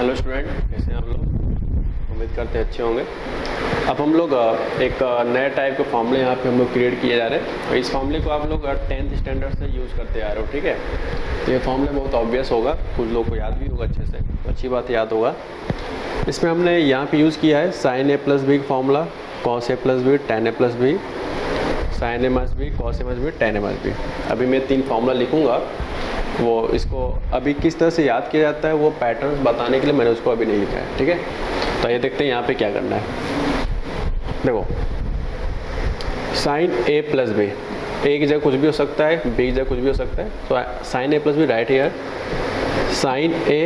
Hello student, कैसे हैं आप लोग? उम्मीद करते हैं अच्छे होंगे। अब हम लोग एक नए टाइप के फॉर्मूले यहाँ पे हम लोग क्रिएट किए जा रहे हैं और इस फॉर्मूले को आप लोग 10th स्टैंडर्ड से यूज़ करते आ रहे हो, ठीक है। तो ये फॉर्मूले बहुत ऑब्वियस होगा, कुछ लोगों को याद भी होगा अच्छे से, तो अच्छी बात याद होगा। इसमें हमने यहाँ पे यूज़ किया है sin a plus B formula, cos a plus B, tan a plus B, sin a minus B, cos a minus B, tan a minus B. अभी मैं 3 फॉर्मूला लिखूँगा, वो इसको अभी किस तरह से याद किया जाता है वो पैटर्न बताने के लिए मैंने उसको अभी नहीं लिखा है, ठीक है। तो ये देखते हैं यहाँ पे क्या करना है। देखो, sin a प्लस बी, ए की जगह कुछ भी हो सकता है, बी की जगह कुछ भी हो सकता है। तो sin a plus B right here, sin a,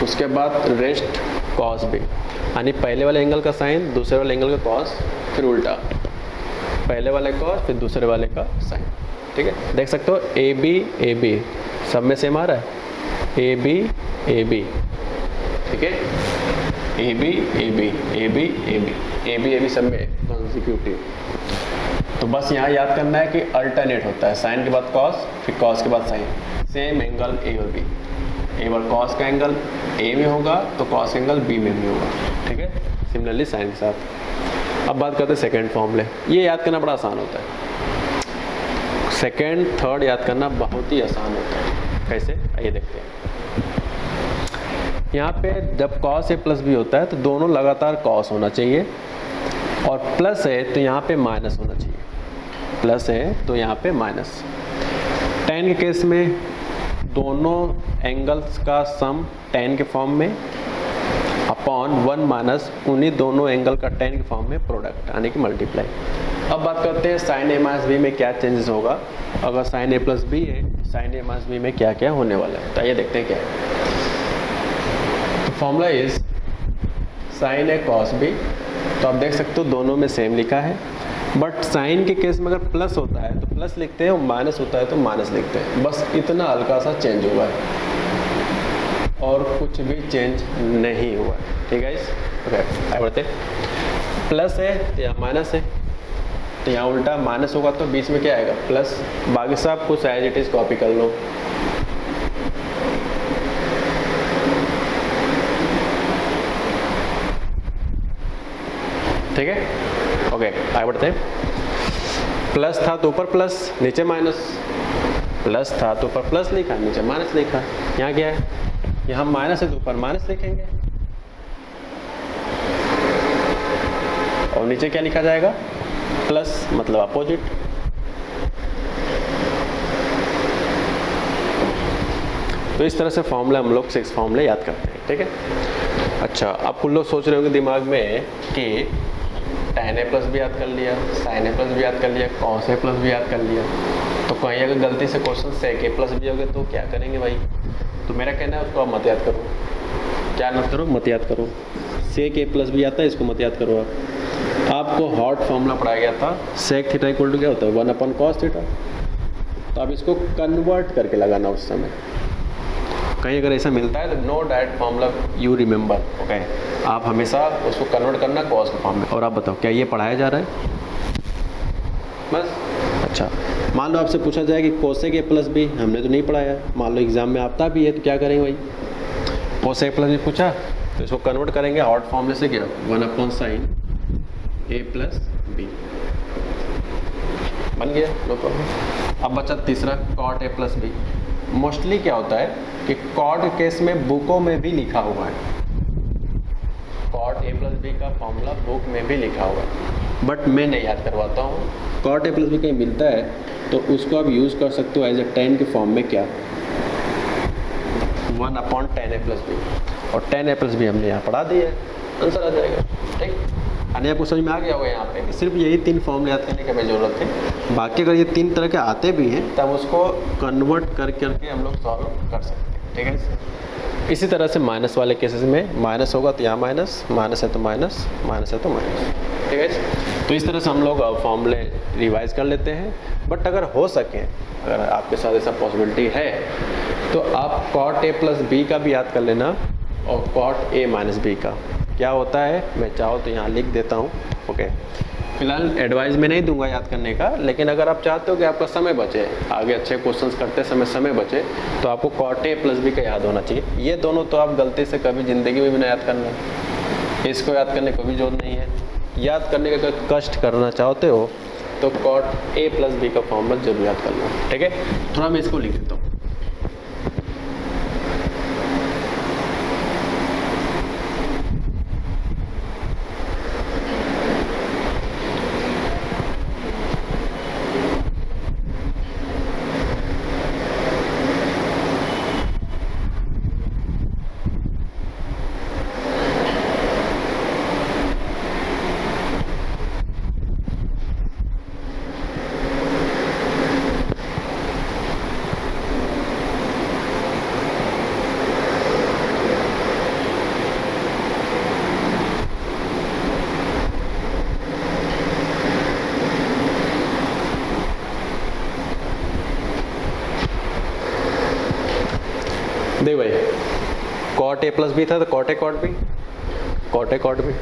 उसके बाद रेस्ट cos b, यानी पहले वाले एंगल का साइन, दूसरे वाले एंगल का cos, फिर उल्टा पहले वाले cos फिर दूसरे वाले का साइन, ठीक है। देख सकते हो ए बी सब में सेम आ रहा है, ए बी ठीक है, ए बी सब में कॉन्सिक्यूटिव। तो बस यहाँ याद करना है कि अल्टरनेट होता है, साइन के बाद कॉस, फिर कॉस के बाद साइन, सेम एंगल ए और बी। एक बार कॉस का एंगल ए में होगा तो कॉस का एंगल बी में भी होगा, ठीक है। सिमिलरली साइन के साथ। अब बात करते हैं सेकेंड फॉर्मूले। ये याद करना बड़ा आसान होता है, सेकेंड थर्ड याद करना बहुत ही आसान होता है। कैसे, आइए देखते हैं। यहाँ पे जब cos a प्लस बी होता है तो दोनों लगातार cos होना चाहिए, और प्लस है तो यहाँ पे माइनस होना चाहिए, प्लस है तो यहाँ पे माइनस। tan के केस में दोनों एंगल्स का सम tan के फॉर्म में अपॉन 1 माइनस उन्हीं दोनों एंगल का tan के फॉर्म में प्रोडक्ट, यानी कि मल्टीप्लाई। अब बात करते हैं sin a माइनस बी में क्या चेंजेस होगा। अगर sin a प्लस बी है, sin a माइनस बी में क्या क्या होने वाला है, तो आइए देखते हैं क्या है। तो formula is sin a cos b। तो आप देख सकते हो दोनों में सेम लिखा है, बट साइन के केस में अगर प्लस होता है तो प्लस लिखते हैं और माइनस होता है तो माइनस लिखते हैं। बस इतना हल्का सा चेंज हुआ है और कुछ भी चेंज नहीं हुआ है, ठीक है। ओके, आगे बढ़ते। प्लस है तो यहाँ माइनस है, तो यहाँ उल्टा माइनस होगा तो बीच में क्या आएगा, प्लस। बाकी सब कुछ एज इट इज कॉपी कर लो। ठीक है, ओके, आगे बढ़ते हैं। प्लस था तो ऊपर प्लस, नीचे माइनस, प्लस था तो ऊपर प्लस लिखा, नीचे माइनस लिखा। यहाँ क्या है, यहाँ माइनस है तो ऊपर माइनस लिखेंगे, और नीचे क्या लिखा जाएगा, प्लस, मतलब अपोजिट। तो इस तरह से फॉर्मूला हम लोग 6 फॉर्मूले याद करते हैं, ठीक है। अच्छा, अब कुछ लोग सोच रहे होंगे दिमाग में कि tan a प्लस भी याद कर लिया, sin a प्लस भी याद कर लिया, cos a प्लस भी याद कर लिया, तो कहीं अगर गलती से क्वेश्चन sec a प्लस भी हो गए तो क्या करेंगे भाई। तो मेरा कहना है उसको आप मत याद करो। क्या मत करो, मत याद करो। sec a प्लस भी आता है, इसको मत याद करो। आपको हॉट फॉर्मूला पढ़ाया गया था, sec थीटा इक्वल टू क्या होता है, 1/cos थीटा। तो आप इसको कन्वर्ट करके लगाना उस समय। कहीं अगर ऐसा मिलता है तो know that formula you remember, okay. आप हमेशा उसको कन्वर्ट करना कॉस के फॉर्म में। और आप बताओ क्या ये पढ़ाया जा रहा है बस? अच्छा, मान लो आपसे पूछा जाए कि कोसेक ए प्लस बी, हमने तो नहीं पढ़ाया, मान लो एग्जाम में आता भी है, तो क्या करेंगे भाई, कोसेक प्लस बी पूछा तो इसको कन्वर्ट करेंगे हॉट फॉर्मूले से, क्या 1/sin a प्लस बी बन गया, नो प्रॉब्लम। अब बचा तीसरा cot a plus B. Mostly क्या होता है कि cot केस में बुकों में भी लिखा हुआ है, cot a प्लस बी का फॉर्मूला बुक में भी लिखा हुआ है, बट मैं नहीं याद करवाता हूँ। cot a प्लस बी कहीं मिलता है तो उसको आप यूज़ कर सकते हो एज ए tan के फॉर्म में, क्या 1/tan a प्लस बी, और tan a प्लस बी हमने यहाँ पढ़ा दिया है, आंसर आ जाएगा, ठीक। यानी आपको समझ में आ गया होगा यहाँ पे कि सिर्फ यही 3 फॉर्मूले याद करने की हमें ज़रूरत है। बाकी अगर ये 3 तरह के आते भी हैं तब उसको कन्वर्ट करके हम लोग सॉल्व कर सकते हैं, ठीक है। इसी तरह से माइनस वाले केसेस में माइनस होगा तो यहाँ माइनस, माइनस है तो माइनस, माइनस है तो माइनस, ठीक है। तो इस तरह से हम लोग फॉर्मूले रिवाइज कर लेते हैं। बट अगर हो सके, अगर आपके साथ ऐसा पॉसिबिलिटी है तो आप cot a प्लस बी का भी याद कर लेना, और cot a माइनस बी का क्या होता है मैं चाहो तो यहाँ लिख देता हूँ, ओके। फिलहाल एडवाइस मैं नहीं दूंगा याद करने का, लेकिन अगर आप चाहते हो कि आपका समय बचे, आगे अच्छे क्वेश्चंस करते समय बचे, तो आपको cot A प्लस बी का याद होना चाहिए। ये दोनों तो आप गलती से कभी ज़िंदगी में भी ना याद करना, इसको याद करने को भी जरूरत नहीं है। याद करने का अगर कष्ट करना चाहते हो तो cot A प्लस बी का फॉर्मूला जरूर याद करना, ठीक है। थोड़ा मैं इसको लिख देता हूँ। देख भाई, cot A प्लस बी था तो cot A cot B, cot A cot B,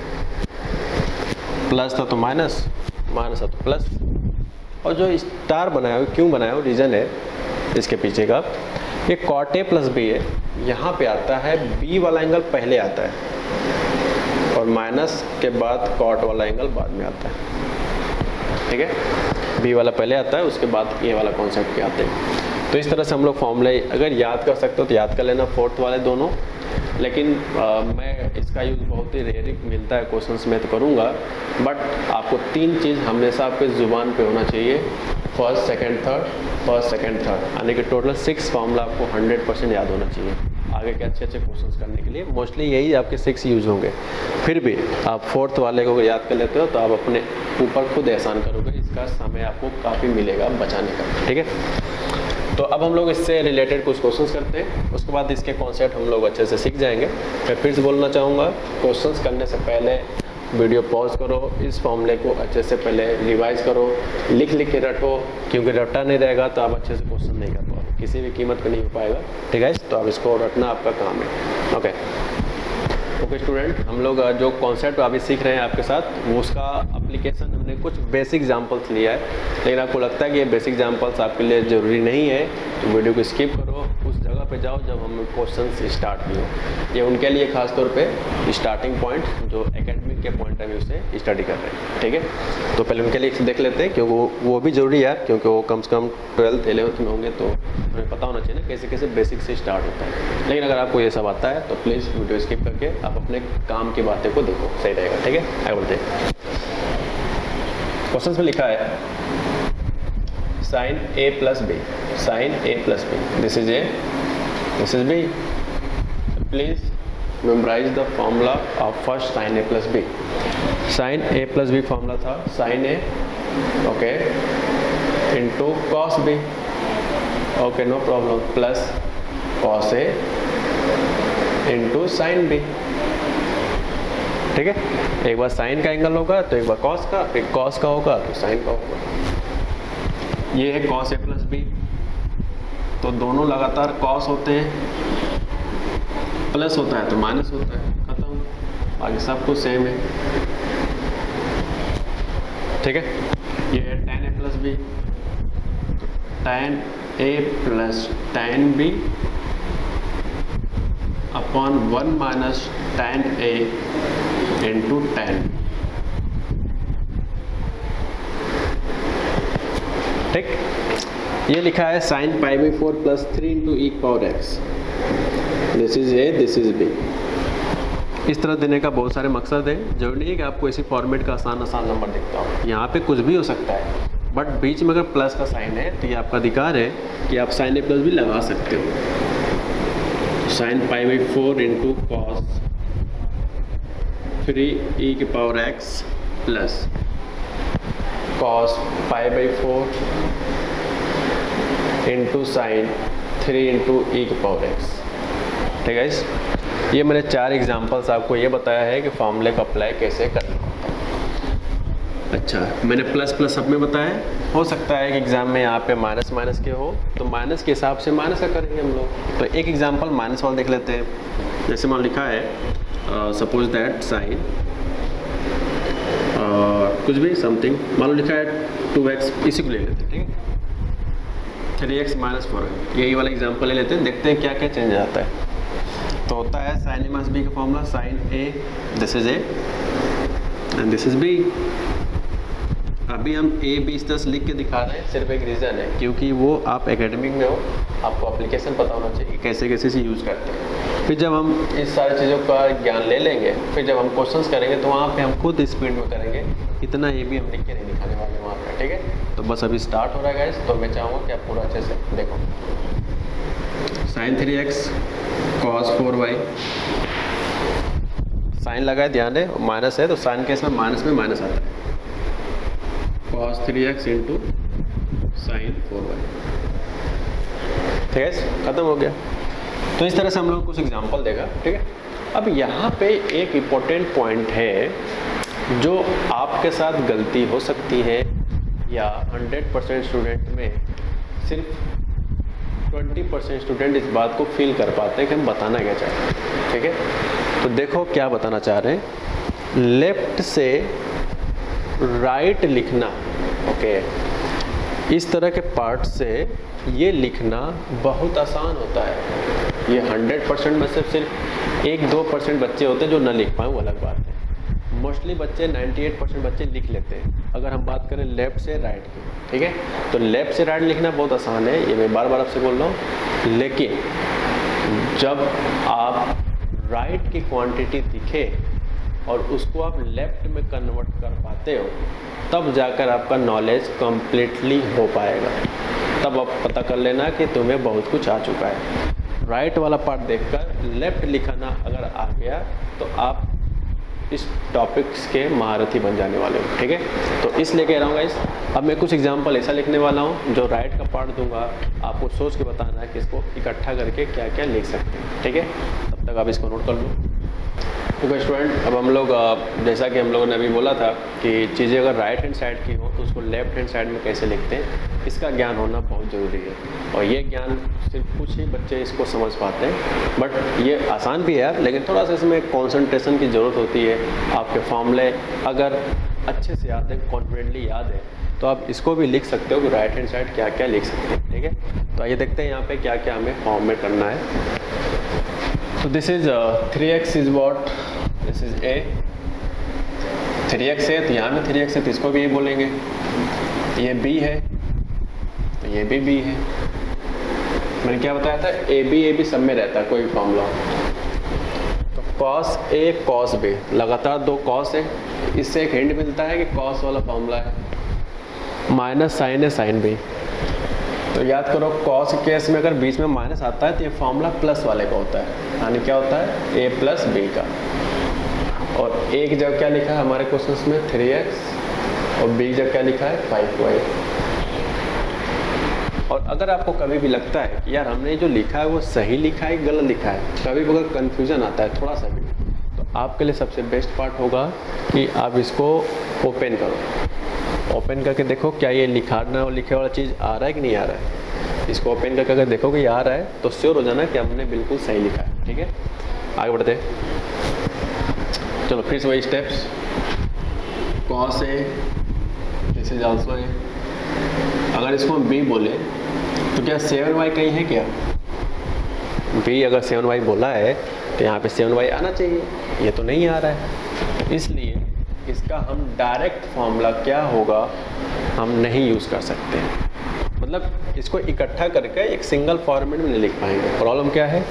plus था तो माइनस, माइनस था तो प्लस। और जो स्टार बनाया हो, क्यों बनाया हो, रीज़न है इसके पीछे का। ये cot A प्लस बी है, यहाँ पे आता है B वाला एंगल पहले आता है और माइनस के बाद cot वाला एंगल बाद में आता है, ठीक है। B वाला पहले आता है, उसके बाद ये वाला कॉन्सेप्ट के आते हैं। तो इस तरह से हम लोग फॉर्मूले अगर याद कर सकते हो तो याद कर लेना, फोर्थ वाले दोनों। लेकिन मैं इसका यूज़ बहुत ही रेयर मिलता है क्वेश्चंस में, तो करूँगा। बट आपको तीन चीज़ हमेशा आपके ज़ुबान पे होना चाहिए, फर्स्ट सेकंड थर्ड, यानी कि टोटल 6 फॉर्मूला आपको 100% याद होना चाहिए आगे के अच्छे क्वेश्चंस करने के लिए। मोस्टली यही आपके 6 यूज होंगे। फिर भी आप फोर्थ वाले को याद कर लेते हो तो आप अपने ऊपर खुद एहसान करोगे, इसका समय आपको काफ़ी मिलेगा बचाने का, ठीक है। तो अब हम लोग इससे रिलेटेड कुछ क्वेश्चंस करते हैं, उसके बाद इसके कॉन्सेप्ट हम लोग अच्छे से सीख जाएंगे। मैं फिर से बोलना चाहूँगा, क्वेश्चंस करने से पहले वीडियो पॉज करो, इस फॉर्मूले को अच्छे से पहले रिवाइज करो, लिख के रटो, क्योंकि रटा नहीं रहेगा तो आप अच्छे से क्वेश्चन नहीं कर पाओगे, किसी भी कीमत का नहीं हो पाएगा, ठीक है। तो अब इसको रटना आपका काम है, ओके स्टूडेंट। हम लोग जो कॉन्सेप्ट अभी सीख रहे हैं आपके साथ, वो उसका एप्लीकेशन हमने कुछ बेसिक एग्जांपल्स लिया है। लेकिन आपको लगता है कि ये बेसिक एग्जांपल्स आपके लिए ज़रूरी नहीं है तो वीडियो को स्किप करो, उस जगह पे जाओ जब हम क्वेश्चंस स्टार्ट भी हो। ये उनके लिए खास तौर पे स्टार्टिंग पॉइंट जो एकेडमिक के पॉइंट ऑफ व्यू से स्टडी कर रहे हैं, ठीक है। तो पहले उनके लिए देख लेते हैं, क्योंकि वो भी ज़रूरी है, क्योंकि वो कम से कम 12th 11th में होंगे तो हमें पता होना चाहिए ना कैसे बेसिक से स्टार्ट होता है। लेकिन अगर आपको ये सब आता है तो प्लीज़ वीडियो स्किप करके आप अपने काम की बातें को देखो, सही रहेगा, ठीक है। आगे बढ़ते हैं। क्वेश्चन में लिखा है sin A plus B, sin A plus B, this is A, this is B. Please memorize the formula of first sin A plus B. sin A plus B formula था sin A, okay, into cos B, okay, no problem, plus cos A into sin B, ठीक है। एक बार sign का angle होगा तो एक बार cos का, फिर कॉस का होगा तो साइन का होगा। ये है cos A प्लस बी, तो दोनों लगातार कॉस होते हैं, प्लस होता है तो माइनस होता है, खत्म, बाकी सब कुछ सेम है, ठीक है। ये है tan A plus B, tan A plus tan B upon 1 minus tan A into tan, ठीक। ये लिखा है sin π/4 plus 3 into e power x, this is A, this is B। इस तरह देने का बहुत सारे मकसद है, जरूरी नहीं है कि आपको इसी फॉर्मेट का आसान नंबर दिखता हो, यहाँ पे कुछ भी हो सकता है, बट बीच में अगर प्लस का साइन है तो ये आपका अधिकार है कि आप sin A प्लस भी लगा सकते हो। sin π/4 इंटू कॉस 3 e की power x plus cos π/4 into sine 3 into e की पावर x, ठीक है। इस ये मैंने 4 एग्जांपल्स आपको ये बताया है कि फॉर्मूले को अप्लाई कैसे करना होता है। अच्छा, मैंने प्लस प्लस सब में बताया, हो सकता है कि एग्जाम में यहाँ पे माइनस माइनस के हो तो माइनस के हिसाब से माइनस का करेंगे हम लोग। तो एक एग्जांपल माइनस वाला देख लेते हैं। जैसे मान लिखा है सपोज दैट साइन कुछ भी समथिंग, मान लो लिखा है 2x, इसी को ले लेते हैं, ठीक है। 3x माइनस 4, यही वाला एग्जांपल ले लेते हैं, देखते हैं क्या क्या चेंज आता है। तो होता है साइन ए माइनस बी का formula, sine A this is A and this is B. अभी हम ए बी इस तरह से लिख के दिखा रहे हैं, सिर्फ एक रीज़न है क्योंकि वो आप एकेडमिक में हो, आपको एप्लीकेशन पता होना चाहिए कैसे कैसे से यूज़ करते हैं। फिर जब हम इस सारी चीज़ों का ज्ञान ले लेंगे, फिर जब हम क्वेश्चंस करेंगे तो वहाँ पे हम खुद स्पीड में करेंगे, इतना ए बी हम लिख के नहीं दिखाने वाले वहाँ पे, ठीक है। तो बस अभी स्टार्ट हो रहा है गाइस, तो मैं चाहूँगा कि आप पूरा अच्छे से देखो। Sign 3x cos 4y, sign लगाए, ध्यान है माइनस है तो साइन के इसमें माइनस में माइनस आता है, cos 3x into sine 4y, ठीक है, खत्म हो गया। तो इस तरह से हम लोग कुछ एग्जांपल देगा, ठीक है। अब यहाँ पे एक इम्पोर्टेंट पॉइंट है जो आपके साथ गलती हो सकती है, या 100% स्टूडेंट में सिर्फ 20% स्टूडेंट इस बात को फील कर पाते हैं कि हम बताना क्या चाहते हैं, ठीक है। तो देखो क्या बताना चाह रहे हैं, लेफ्ट से राइट लिखना, ओके, इस तरह के पार्ट से ये लिखना बहुत आसान होता है। ये 100% में से सिर्फ 1-2% बच्चे होते हैं जो न लिख पाए, वो अलग बात है। मोस्टली बच्चे 98% बच्चे लिख लेते हैं। अगर हम बात करें लेफ़्ट से राइट की, ठीक है, तो लेफ़्ट से राइट लिखना बहुत आसान है, ये मैं बार बार आपसे बोल रहा हूँ। लेकिन जब आप राइट की क्वांटिटी दिखे और उसको आप लेफ़्ट में कन्वर्ट कर पाते हो, तब जाकर आपका नॉलेज कम्प्लीटली हो पाएगा। तब आप पता कर लेना कि तुम्हें बहुत कुछ आ चुका है। राइट वाला पार्ट देखकर लेफ़्ट लिखना अगर आ गया तो आप इस टॉपिक्स के महारथी बन जाने वाले हो, ठीक है। तो इसलिए कह रहा हूँ गाइस, अब मैं कुछ एग्जांपल ऐसा लिखने वाला हूँ जो राइट का पार्ट दूंगा, आपको सोच के बताना है कि इसको इकट्ठा करके क्या क्या लिख सकते हैं, ठीक है। तब तक आप इसको नोट कर लो। तो स्टूडेंट, अब हम लोग जैसा कि हम लोगों ने अभी बोला था कि चीज़ें अगर राइट हैंड साइड की हो तो उसको लेफ्ट हैंड साइड में कैसे लिखते हैं, इसका ज्ञान होना बहुत ज़रूरी है। और ये ज्ञान सिर्फ कुछ ही बच्चे इसको समझ पाते हैं, बट ये आसान भी है यार, लेकिन थोड़ा सा इसमें कंसंट्रेशन की ज़रूरत होती है। आपके फॉर्मूले अगर अच्छे से याद है, कॉन्फिडेंटली याद है, तो आप इसको भी लिख सकते हो कि राइट हैंड साइड क्या क्या लिख सकते हैं, ठीक है। तो आइए देखते हैं यहाँ पे क्या क्या हमें फॉर्म में करना है। तो this is 3x is what, this is a, 3x है तो यहाँ में 3x है तो इसको भी ये बोलेंगे। ये b है तो ये भी b है। मैंने क्या बताया था, a b सब में रहता है कोई भी फॉर्मूला। तो cos a cos b, लगातार दो cos है, इससे एक हिंट मिलता है कि cos वाला फॉर्मूला है, माइनस साइन है साइन b। तो याद करो cos के केस में अगर बीच में माइनस आता है तो ये फॉर्मूला प्लस वाले का होता है, यानी क्या होता है a प्लस b का। और a की जगह क्या लिखा है हमारे क्वेश्चन में 3x, और b की जगह क्या लिखा है 5y। और अगर आपको कभी भी लगता है कि यार हमने जो लिखा है वो सही लिखा है गलत लिखा है, कभी भी अगर कन्फ्यूज़न आता है थोड़ा सा भी, तो आपके लिए सबसे बेस्ट पार्ट होगा कि आप इसको ओपन करो। ओपन करके देखो क्या ये लिखाना और लिखे वाला चीज़ आ रहा है कि नहीं आ रहा है। इसको ओपन करके अगर देखो कि आ रहा है तो श्योर हो जाना कि हमने बिल्कुल सही लिखा है, ठीक है। आगे बढ़ते चलो, फिर से वही steps. cos a, this is also a। अगर इसको हम b बोले तो क्या 7y कहीं है क्या? b अगर 7y बोला है तो यहाँ पे 7y आना चाहिए, ये तो नहीं आ रहा है। इसलिए इसका हम डायरेक्ट फॉर्मूला क्या होगा हम नहीं यूज़ कर सकते, मतलब इसको इकट्ठा करके एक सिंगल फॉर्मेट में नहीं लिख पाएंगे। प्रॉब्लम क्या है,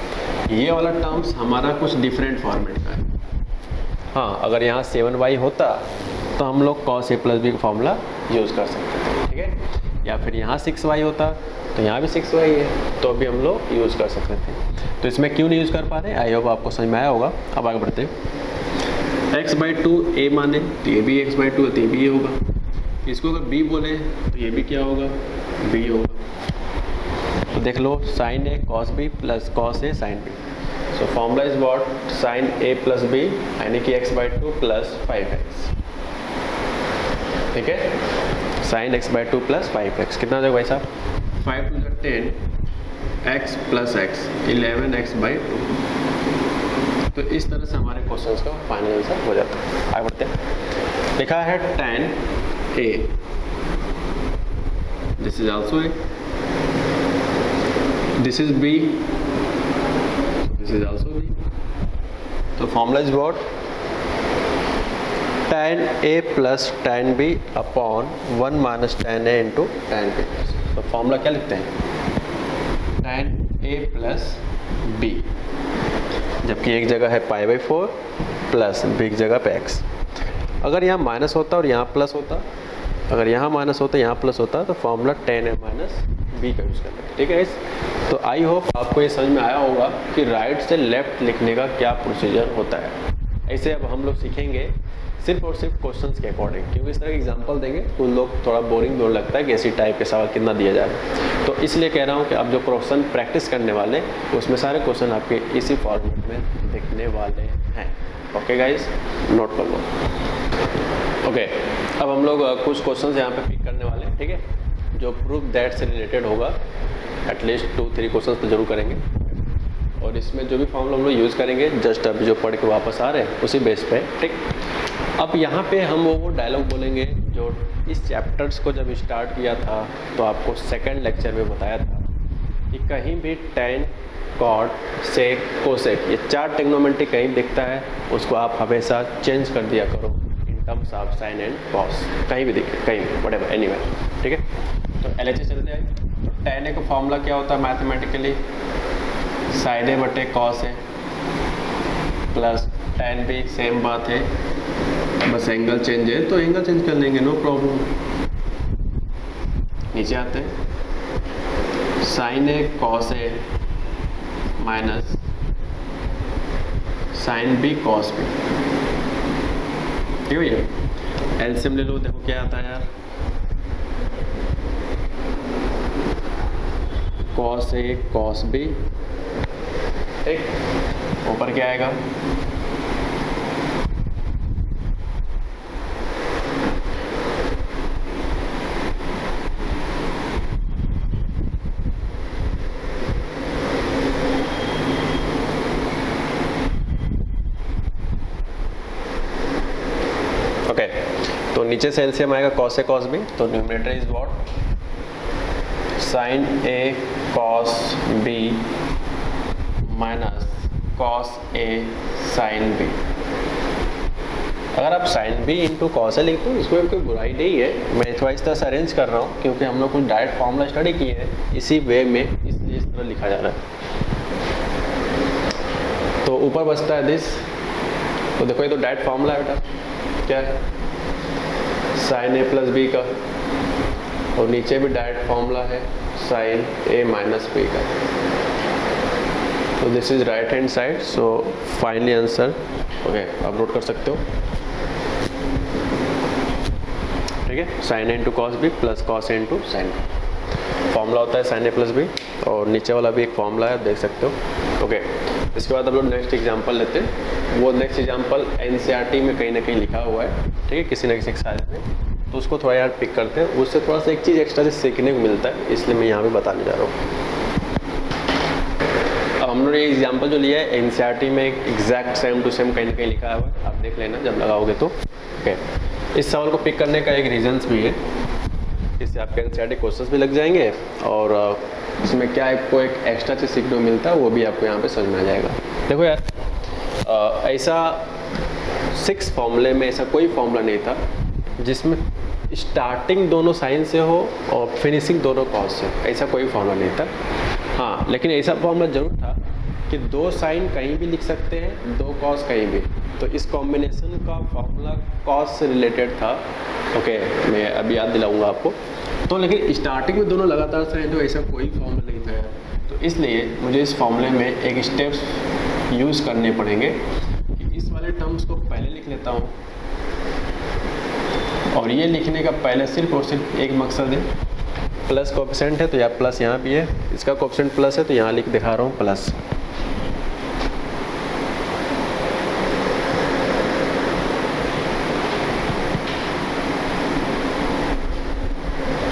ये वाला टर्म्स हमारा कुछ डिफरेंट फॉर्मेट का है। हाँ, अगर यहाँ 7y होता तो हम लोग cos a प्लस b का फॉर्मूला यूज़ कर सकते थे, ठीक है। या फिर यहाँ 6y होता तो यहाँ भी 6y है तो भी हम लोग यूज़ कर सकते थे। तो इसमें क्यों नहीं यूज़ कर पा रहे, आई होप आपको समझ में आया होगा। अब आगे बढ़ते हैं। x/2 a माने तो ये भी x/2 है तो ये भी ये होगा। इसको अगर b बोले तो ये भी क्या होगा, b होगा। तो देख लो, sine a cos b plus cos a sine b। So formula is what, sine a plus b यानी कि x/2 प्लस 5x, ठीक है। साइन x/2 प्लस 5x कितना हो जाएगा भाई साहब, 5 to the 10 x plus x 11x/2। तो इस तरह से हमारे क्वेश्चंस का फाइनल आंसर हो जाता है। आगे बढ़ते हैं। लिखा है tan A, this is also A, this is B, this is also B. तो formula is what? tan A plus tan B upon 1 minus tan A into tan B. तो फॉर्मूला क्या लिखते हैं? tan A प्लस B, जबकि एक जगह है π/4 plus b की जगह पे x. अगर यहाँ माइनस होता और यहाँ प्लस होता, अगर यहाँ माइनस होता यहाँ प्लस होता, तो formula tan A minus B का यूज़ करते हैं. ठीक है. तो आई होप आपको ये समझ में आया होगा कि राइट से लेफ्ट लिखने का क्या प्रोसीजर होता है. ऐसे अब हम लोग सीखेंगे सिर्फ और सिर्फ क्वेश्चंस के अकॉर्डिंग, क्योंकि इस तरह के एग्जांपल देंगे तो उन लोग थोड़ा बोरिंग दोनों लगता है कि ऐसी टाइप के सवाल कितना दिया जा रहा है. तो इसलिए कह रहा हूँ कि आप जो क्वेश्चन प्रैक्टिस करने वाले उसमें सारे क्वेश्चन आपके इसी फॉर्मेट में दिखने वाले हैं. ओके गाइज, नोट कर लो. ओके, अब हम लोग कुछ क्वेश्चन यहाँ पे पिक करने वाले हैं. ठीक है, जो प्रूफ दैट से रिलेटेड होगा. एटलीस्ट 2-3 क्वेश्चन तो जरूर करेंगे, और इसमें जो भी फॉर्मूला हम लोग यूज़ करेंगे जस्ट अभी जो पढ़ के वापस आ रहे हैं उसी बेस पे. ठीक, अब यहाँ पे हम वो डायलॉग बोलेंगे जो इस चैप्टर्स को जब स्टार्ट किया था तो आपको सेकंड लेक्चर में बताया था कि कहीं भी tan, cot, sec, cosec ये 4 ट्रिग्नोमेट्री कहीं दिखता है उसको आप हमेशा चेंज कर दिया करो in terms of sine and cos. कहीं भी दिखे, कहीं भी, व्हाटएवर, एनीवेयर. ठीक है, तो LHS चलते हैं. तो tan A का फॉर्मूला क्या होता है मैथमेटिकली? साइन A बटे cos A plus tan B, same बात है, बस एंगल चेंज है तो एंगल चेंज कर लेंगे, नो प्रॉब्लम. नीचे आते हैं, sine A cos A minus sine B cos B. ठीक है भैया, एलसीएम ले लो, देखो क्या आता है यार. Cos A cos B. ठीक, ऊपर क्या आएगा? ओके, तो नीचे से एलसीएम आएगा कॉस ए कॉस बी. तो numerator is what? Sine A cos B minus cos A sine B. अगर आप sine B into cos A लिखते हो इसमें कोई बुराई नहीं है. मैं थोड़ा इस तरह से अरेंज कर रहा हूँ क्योंकि हम लोग कुछ डायरेक्ट फॉर्मूला स्टडी किए हैं इसी वे में, इसलिए इस तरह लिखा जा रहा है. तो ऊपर बचता है दिस. तो देखो ये तो डायरेक्ट फॉर्मूला है बेटा, क्या है? साइन ए प्लस बी का, और नीचे भी डायरेक्ट फॉर्मूला है साइन ए माइनस बी का. तो this is right hand side. So finally answer okay आप नोट कर सकते हो. ठीक है, sine A into cos B plus cos A into sine B. Formula होता है साइन ए प्लस बी, और नीचे वाला भी एक फॉर्मूला है, देख सकते हो. ओके, इसके बाद हम लोग नेक्स्ट एग्जांपल लेते हैं. वो नेक्स्ट एग्जांपल एनसीईआरटी में कहीं ना कहीं लिखा हुआ है. ठीक है, किसी न किसी साइज में, तो उसको थोड़ा यार पिक करते हैं. उससे थोड़ा सा एक चीज़ एक्स्ट्रा से सीखने को मिलता है, इसलिए मैं यहाँ पे बताने जा रहा हूँ. अब हम लोग ये एग्जांपल जो लिया है एनसीईआरटी में एग्जैक्ट सेम टू सेम कहीं ना कहीं लिखा हुआ है, आप देख लेना जब लगाओगे तो. ओके, इस सवाल को पिक करने का एक रीजन्स भी है, इससे आपके एनसीईआरटी क्वेश्चंस भी लग जाएंगे, और इसमें क्या आपको एक एक्स्ट्रा चीज़ सीखने को मिलता है वो भी आपको यहाँ पे समझ में आ जाएगा. देखो यार, ऐसा 6 फॉर्मूले में ऐसा कोई फॉर्मूला नहीं था जिसमें स्टार्टिंग दोनों साइन से हो और फिनिशिंग दोनों कॉस से. ऐसा कोई फॉर्मूला नहीं था. हाँ, लेकिन ऐसा फॉर्मूला जरूर था कि 2 साइन कहीं भी लिख सकते हैं, 2 कॉस कहीं भी. तो इस कॉम्बिनेशन का फॉर्मूला कॉस से रिलेटेड था. ओके, मैं अभी याद दिलाऊंगा आपको. तो लेकिन स्टार्टिंग में दोनों लगातार साइन, तो ऐसा कोई फॉर्मूला नहीं था यार. तो इसलिए मुझे इस फॉर्मूले में एक स्टेप्स यूज़ करने पड़ेंगे कि इस वाले टर्म्स को पहले लिख लेता हूँ, और ये लिखने का पहले सिर्फ और सिर्फ एक मकसद है, प्लस कोएफिशिएंट है तो यहाँ प्लस यहाँ भी है, इसका कोएफिशिएंट प्लस है तो यहाँ लिख दिखा रहा हूँ प्लस.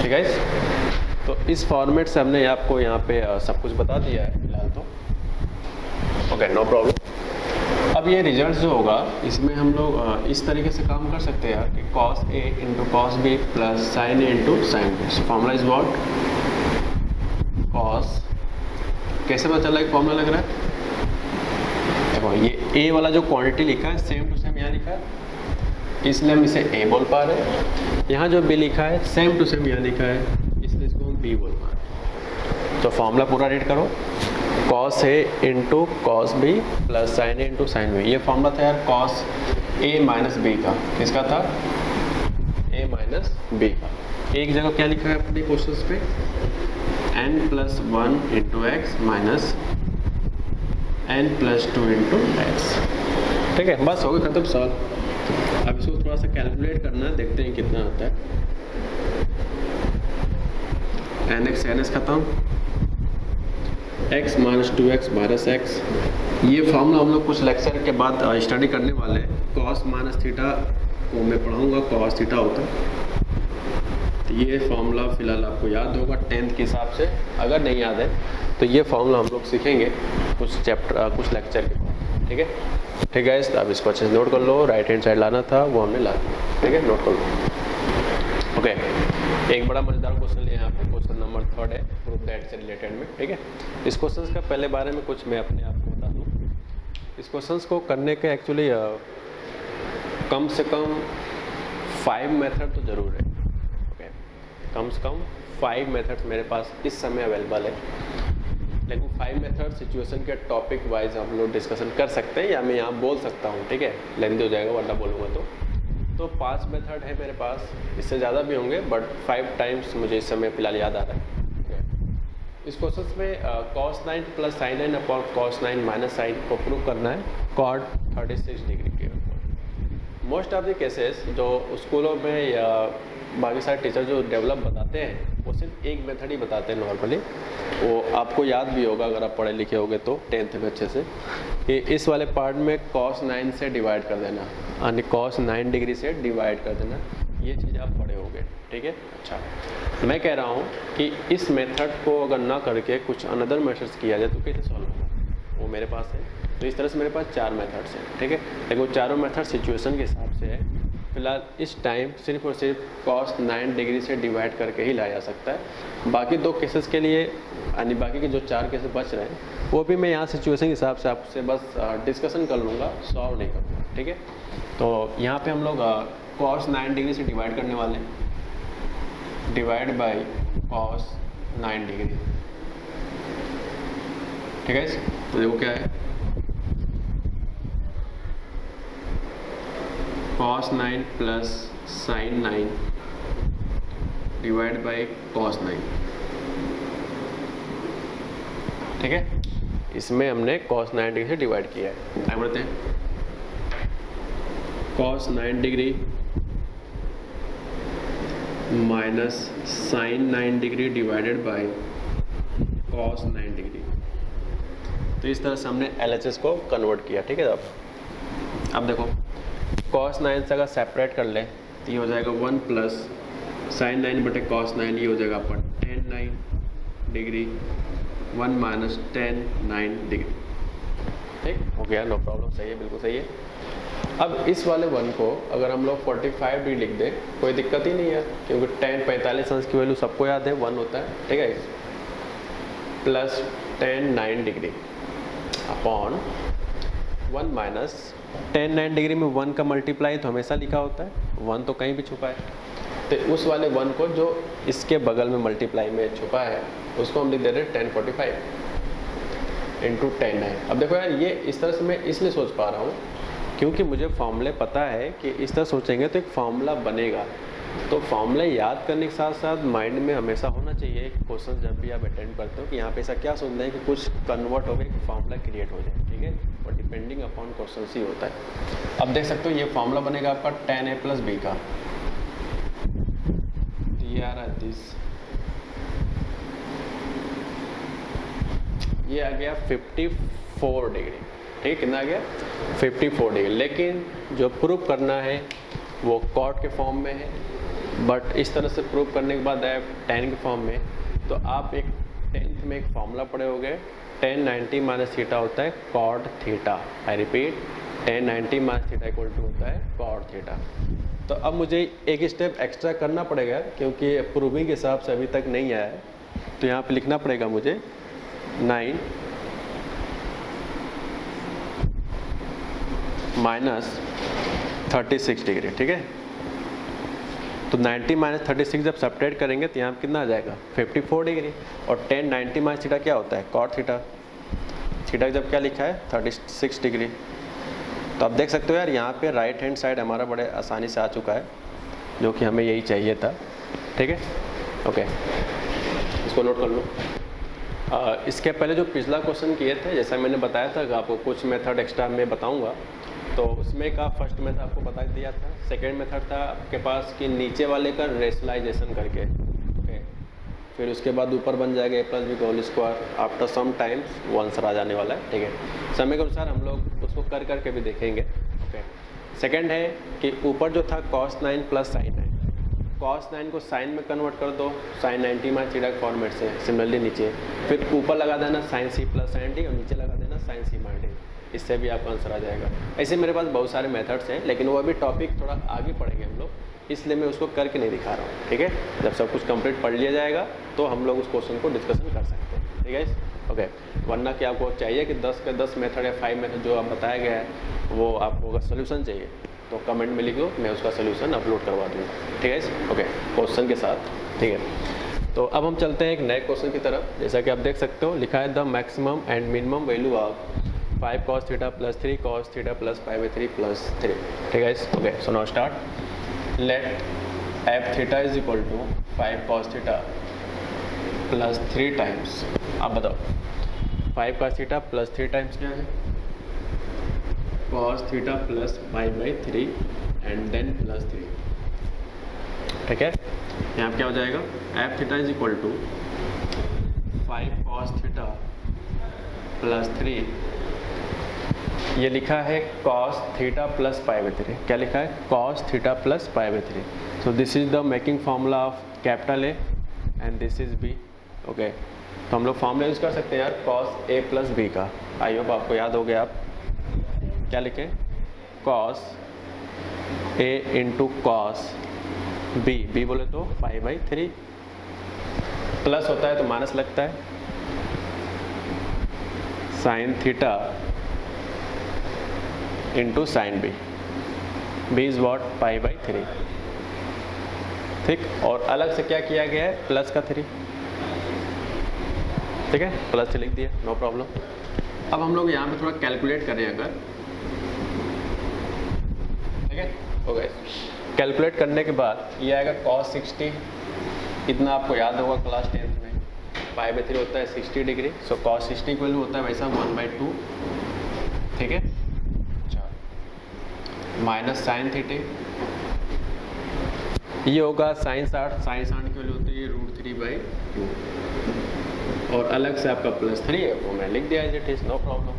ठीक है, तो इस फॉर्मेट से हमने आपको यहाँ पे सब कुछ बता दिया है फिलहाल तो. Okay, no problem. अब अब ये रिजल्ट जो होगा इसमें हम लोग इस तरीके से काम कर सकते हैं यार कि cos A into cos B plus sine A into sine B. Formula is what, cos, कैसे पता चला एक फॉर्मूला लग रहा है, देखो ये A वाला जो क्वांटिटी लिखा है सेम टू सेम यहाँ लिखा है, इसलिए हम इसे A बोल पा रहे हैं। यहाँ जो B लिखा है सेम टू सेम यहाँ लिखा है, इसलिए इसको हम B बोल पा रहे हैं। तो फॉर्मूला पूरा रीड करो, cos A into cos B plus sine A into sine B. ये फॉर्मूला था यार cos A माइनस बी का, किसका था, A माइनस बी का। एक जगह क्या लिखा है अपने क्वेश्चंस पे, n plus 1 into x minus n plus 2 into x. ठीक है, बस हो गया खत्म सॉल्व। अब इसको थोड़ा सा कैलकुलेट करना है, देखते हैं कितना आता है। nx nx खत्म, x minus 2x minus x. ये फॉर्मूला हम लोग कुछ लेक्चर के बाद स्टडी करने वाले हैं। cos माइनस थीटा को मैं पढ़ाऊँगा, cos थीटा होता है। तो ये फॉर्मूला फिलहाल आपको याद होगा 10th के हिसाब से, अगर नहीं याद है तो ये फॉर्मूला हम लोग सीखेंगे कुछ चैप्टर कुछ लेक्चर के बाद। ठीक है, ठीक है, तो अब इसको अच्छे से नोट कर लो। राइट हैंड साइड लाना था वो हमने ला दिया। ठीक है, नोट कर लो। ओके, एक बड़ा मजेदार क्वेश्चन है यहाँ पे, क्वेश्चन नंबर 3 है प्रूफ दैट से रिलेटेड में। ठीक है, इस क्वेश्चन का पहले बारे में कुछ मैं अपने आप को बता दूँ। इस क्वेश्चन को करने के एक्चुअली कम से कम 5 मेथड तो ज़रूर है। ओके, कम से कम 5 मेथड्स मेरे पास इस समय अवेलेबल है, लेकिन 5 मेथड सिचुएशन के टॉपिक वाइज हम लोग डिस्कशन कर सकते हैं, या मैं यहाँ बोल सकता हूँ। ठीक है, लेंथी हो जाएगा वरना बोलूँगा तो 5 मेथड है मेरे पास, इससे ज़्यादा भी होंगे बट 5 टाइम्स मुझे इस समय फिलहाल याद आ रहा है। इस क्वेश्चन में cos 9 plus sine 9 upon cos 9 minus sine को प्रूव करना है cot 36 डिग्री के ऊपर। मोस्ट ऑफ द केसेस जो स्कूलों में या बाकी सारे टीचर जो डेवलप बताते हैं वो सिर्फ एक मेथड ही बताते हैं नॉर्मली। वो आपको याद भी होगा अगर आप पढ़े लिखे होगे तो 10th में अच्छे से, कि इस वाले पार्ट में cos 9 से डिवाइड कर देना, यानी cos 9 डिग्री से डिवाइड कर देना, ये चीज़ आप पढ़े होंगे। ठीक है, अच्छा मैं कह रहा हूँ कि इस मेथड को अगर ना करके कुछ अनदर मेथड्स किया जाए तो कैसे सॉल्व होगा, वो मेरे पास है। तो इस तरह से मेरे पास 4 मेथड्स हैं। ठीक है, लेकिन वो चारों मेथड सिचुएशन के हिसाब से है। फिलहाल इस टाइम सिर्फ और सिर्फ cos 9 डिग्री से डिवाइड करके ही लाया जा सकता है। बाकी 2 केसेस के लिए, यानी बाकी के जो 4 केसेस बच रहे हैं वो भी मैं यहाँ सिचुएशन के हिसाब से आपसे बस डिस्कशन कर लूँगा, सॉल्व नहीं करूँगा। ठीक है, तो यहाँ पे हम लोग cos 9 डिग्री से डिवाइड करने वाले हैं, डिवाइड बाई cos 9 डिग्री। ठीक है, तो देखो क्या है, cos 9 plus sine 9 divide by cos 9। ठीक है, इसमें हमने cos 9 डिग्री से डिवाइड किया है। आगे बढ़ते हैं, cos 9 degree minus sine 9 degree divided by cos 9 degree. तो इस तरह से हमने LHS को कन्वर्ट किया। ठीक है, अब देखो cos 9 से अगर सेपरेट कर ले तो ये हो जाएगा 1 प्लस साइन 9 बटे cos 9, ये हो जाएगा अपन tan 9 degree 1 minus tan 9 degree. ठीक हो गया, नो प्रॉब्लम, सही है, बिल्कुल सही है। अब इस वाले 1 को अगर हम लोग 45 डिग्री लिख दें कोई दिक्कत ही नहीं है, क्योंकि tan 45 अंश की वैल्यू सबको याद है 1 होता है। ठीक है, plus tan 9 degree upon 1 minus tan 9 degree में 1 का मल्टीप्लाई तो हमेशा लिखा होता है, 1 तो कहीं भी छुपा है, तो उस वाले 1 को जो इसके बगल में मल्टीप्लाई में छुपा है उसको हम लिख दे रहे हैं tan 45 इंटू tan 9। अब देखो यार, ये इस तरह से मैं इसलिए सोच पा रहा हूँ क्योंकि मुझे फॉर्मूले पता है कि इस तरह सोचेंगे तो एक फार्मूला बनेगा। तो फार्मूला याद करने के साथ साथ माइंड में हमेशा होना चाहिए क्वेश्चन जब भी आप अटेंड करते हो कि यहाँ पे ऐसा क्या सुन रहे हैं कि कुछ कन्वर्ट हो गया, कि फार्मूला क्रिएट हो जाए। ठीक है, और डिपेंडिंग अपॉन क्वेश्चन ही होता है। अब देख सकते हो ये फार्मूला बनेगा आपका tan A प्लस बी का, ये आ रहा है दिस, ये आ गया 54 डिग्री। ठीक है, कितना आ गया 54 डिग्री। लेकिन जो प्रूव करना है वो cot के फॉर्म में है, बट इस तरह से प्रूव करने के बाद आया tan के फॉर्म में। तो आप एक 10th में एक फॉर्मूला पढ़े होंगे, tan 90 माइनस थीटा होता है cot theta. I repeat, tan 90 minus theta equal to होता है cot थीटा। तो अब मुझे एक स्टेप एक्स्ट्रा करना पड़ेगा क्योंकि प्रूविंग के हिसाब से अभी तक नहीं आया है। तो यहाँ पे लिखना पड़ेगा मुझे 9 माइनस 36 डिग्री, ठीक है। तो 90 माइनस 36 जब सब्ट्रैक्ट करेंगे तो यहाँ कितना आ जाएगा 54 डिग्री। और tan 90 माइनस थीटा क्या होता है cot थीटा। थीटा जब क्या लिखा है 36 डिग्री। तो आप देख सकते हो यार यहाँ पे राइट हैंड साइड हमारा बड़े आसानी से आ चुका है, जो कि हमें यही चाहिए था, ठीक है। ओके, इसको नोट कर लो। इसके पहले जो पिछला क्वेश्चन किए थे, जैसा मैंने बताया था कि आपको कुछ मेथड एक्स्ट्रा में बताऊंगा, तो उसमें का फर्स्ट मेथड आपको बता दिया था। सेकेंड मेथड था आपके पास कि नीचे वाले का रेशनलाइजेशन करके, ओके, फिर उसके बाद ऊपर बन जाएगा a प्लस बी का whole square. After some times वो आंसर आ जाने वाला है, ठीक है। समय के अनुसार हम लोग उसको कर करके भी देखेंगे, ओके। सेकेंड है कि ऊपर जो था cos 9 प्लस sin 9, cos 9 को sin में कन्वर्ट कर दो sin 90 माइनस थीटा के फॉर्मेट से। सिमिलरली नीचे फिर ऊपर लगा देना sin c plus sin d और नीचे लगा देना sin c माइनस d, इससे भी आपका आंसर आ जाएगा। ऐसे मेरे पास बहुत सारे मेथड्स हैं, लेकिन वो अभी टॉपिक थोड़ा आगे पढ़ेंगे हम लोग, इसलिए मैं उसको करके नहीं दिखा रहा हूँ, ठीक है। जब सब कुछ कंप्लीट पढ़ लिया जाएगा तो हम लोग उस क्वेश्चन को डिस्कशन कर सकते हैं, ठीक है। ओके, वरना कि आपको चाहिए कि 10 के 10 मेथड या 5 मेथड जो आप बताया गया है वो आपको अगर सोल्यूशन चाहिए तो कमेंट में लिख दो, मैं उसका सोल्यूशन अपलोड करवा दूँगा, ठीक है। ओके, क्वेश्चन के साथ, ठीक है। तो अब हम चलते हैं एक नए क्वेश्चन की तरफ। जैसा कि आप देख सकते हो लिखा है the maximum and minimum value of 5 cos theta plus 3 cos theta plus 5/3 plus 3, ठीक है। Okay, so now start. Let f theta is equal to 5 cos theta plus 3 times, आप बताओ 5 cos थीटा प्लस 3 टाइम्स क्या है cos theta plus 5/3 and then plus 3, ठीक है। यहाँ क्या हो जाएगा f theta is equal to 5 cos theta plus 3, ये लिखा है cos थीटा प्लस 5/3। क्या लिखा है cos theta plus 5/3। So this is the making formula of capital A and this is B, okay. तो हम लोग फार्मूला यूज़ कर सकते हैं यार cos a प्लस बी का। आई होप आपको याद हो गया। आप क्या लिखें cos a into cos b बोले तो 5/3, प्लस होता है तो माइनस लगता है sin theta into sine B is what 5/3, ठीक। और अलग से क्या किया गया है प्लस का 3, ठीक है, प्लस से लिख दिया, नो प्रॉब्लम। अब हम लोग यहाँ पे थोड़ा कैलकुलेट करें अगर, ठीक है। ओके, कैलकुलेट करने के बाद ये आएगा cos 60, इतना आपको याद होगा क्लास 10th में 5/3 होता है 60 डिग्री। सो cos 60 की वैल्यू होता है वैसा 1/2, ठीक है। माइनस साइन थीटे, ये होगा साइन 60, साइन 60 की वैल्यू होती है √3/2, और अलग से आपका प्लस 3 है वो मैं लिख दिया as it is, no problem.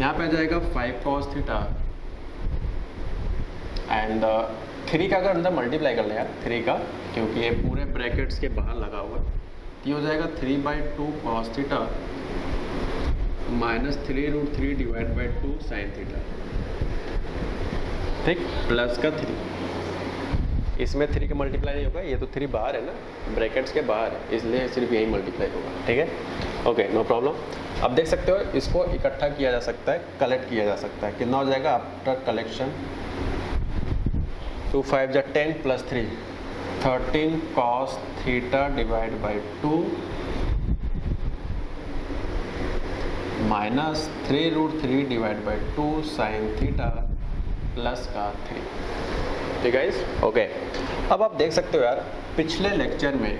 यहाँ पे आ जाएगा 5 cos थीटा एंड 3 का अगर अंदर मल्टीप्लाई कर ले यार 3 का, क्योंकि ये पूरे ब्रैकेट्स के बाहर लगा हुआ, तो ये हो जाएगा 3/2 cos theta minus 3√3 divide by 2 sine theta, ठीक, प्लस का 3। इसमें 3 का मल्टीप्लाई नहीं होगा, ये तो 3 बाहर है ना, ब्रैकेट्स के बाहर है, इसलिए सिर्फ यही मल्टीप्लाई होगा, ठीक है। Okay, no problem. अब देख सकते हो इसको इकट्ठा किया जा सकता है, कलेक्ट किया जा सकता है। कितना हो जाएगा आफ्टर कलेक्शन 2 5 जा 10 plus 3 13 cos theta divide by 2 minus 3√3 divide by 2 sine theta plus का 3, ठीक है इस, ओके। अब आप देख सकते हो यार पिछले लेक्चर में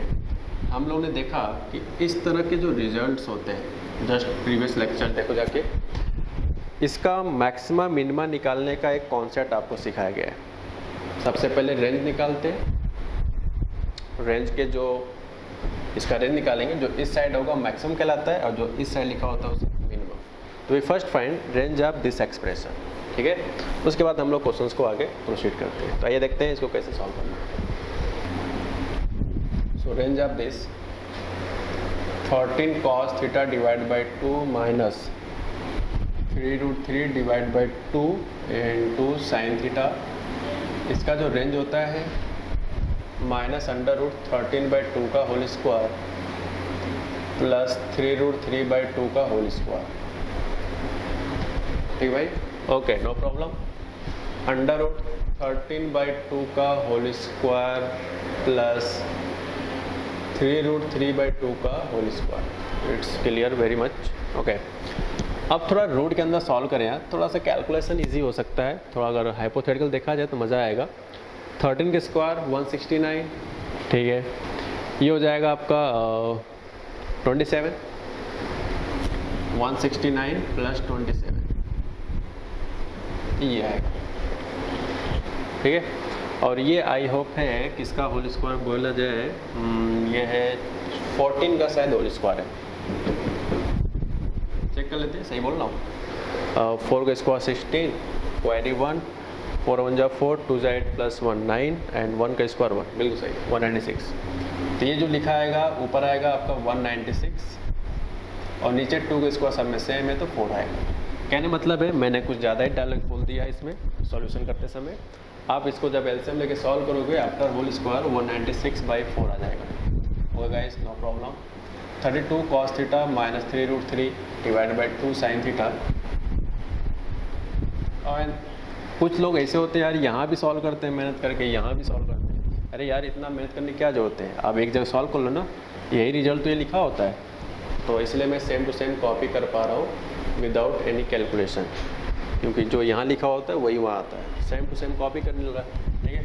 हम लोग ने देखा कि इस तरह के जो रिजल्ट्स होते हैं, जस्ट प्रीवियस लेक्चर देखो जाके, इसका मैक्सिमा मिनिमा निकालने का एक कॉन्सेप्ट आपको सिखाया गया है। सबसे पहले रेंज निकालते हैं, रेंज के जो इसका रेंज निकालेंगे, जो इस साइड होगा मैक्सिमम कहलाता है और जो इस साइड लिखा होता है उसे मिनिमम। तो we first find range of this expression, ठीक है। उसके बाद हम लोग क्वेश्चंस को आगे प्रोसीड करते हैं। तो आइए देखते हैं इसको कैसे सॉल्व करना है। सो range of this 13 cos theta divide by 2 minus 3√3 divide by 2 into sine theta. इसका जो रेंज होता है माइनस √13 बाई 2 का होल स्क्वायर प्लस 3√3 बाई 2 का होल स्क्वायर। ठीक भाई, ओके, नो प्रॉब्लम। √13 बाई 2 का होल स्क्वायर प्लस 3√3 बाई 2 का whole square. It's clear very much, okay. अब थोड़ा रूट के अंदर सॉल्व करें यार, थोड़ा सा कैलकुलेशन इजी हो सकता है, थोड़ा अगर हाइपोथेटिकल देखा जाए तो मज़ा आएगा। 13 के स्क्वायर 169, ठीक है, ये हो जाएगा आपका 27, 169 प्लस 27 ये आएगा, ठीक है। और ये आई होप है किसका होल स्क्वायर बोला जाए, ये है 14 का शायद होल स्क्वायर है, चेक कर लेते हैं, सही बोल रहा हूँ। 4 का स्क्वायर 16, 21, 4 1 जा 4, 2 जा 8 प्लस 1 9 एंड 1 का स्क्वायर 1, बिल्कुल सही 196। तो ये जो लिखा आएगा ऊपर आएगा आपका 196 और नीचे 2 का स्क्वायर सब में सेम है तो 4 आएगा। कहने मतलब है मैंने कुछ ज़्यादा ही डायलॉग बोल दिया है इसमें सॉल्यूशन करते समय। आप इसको जब एलसीएम लेके सॉल्व करोगे आफ्टर होल स्क्वायर 196/4 आ जाएगा। Okay guys, no problem. 32 cos theta minus 3√3 divide by 2 sine theta. और कुछ लोग ऐसे होते हैं यार, यहाँ भी सॉल्व करते हैं मेहनत करके, यहाँ भी सॉल्व करते हैं। अरे यार इतना मेहनत करने की क्या जरूरत है, आप एक जगह सॉल्व कर लो ना, यही रिजल्ट तो ये लिखा होता है। तो इसलिए मैं सेम टू सेम कॉपी कर पा रहा हूँ विदाउट एनी कैलकुलेशन, क्योंकि जो यहाँ लिखा होता है वही वहाँ आता है, सेम टू सेम कॉपी करने लगा, ठीक है।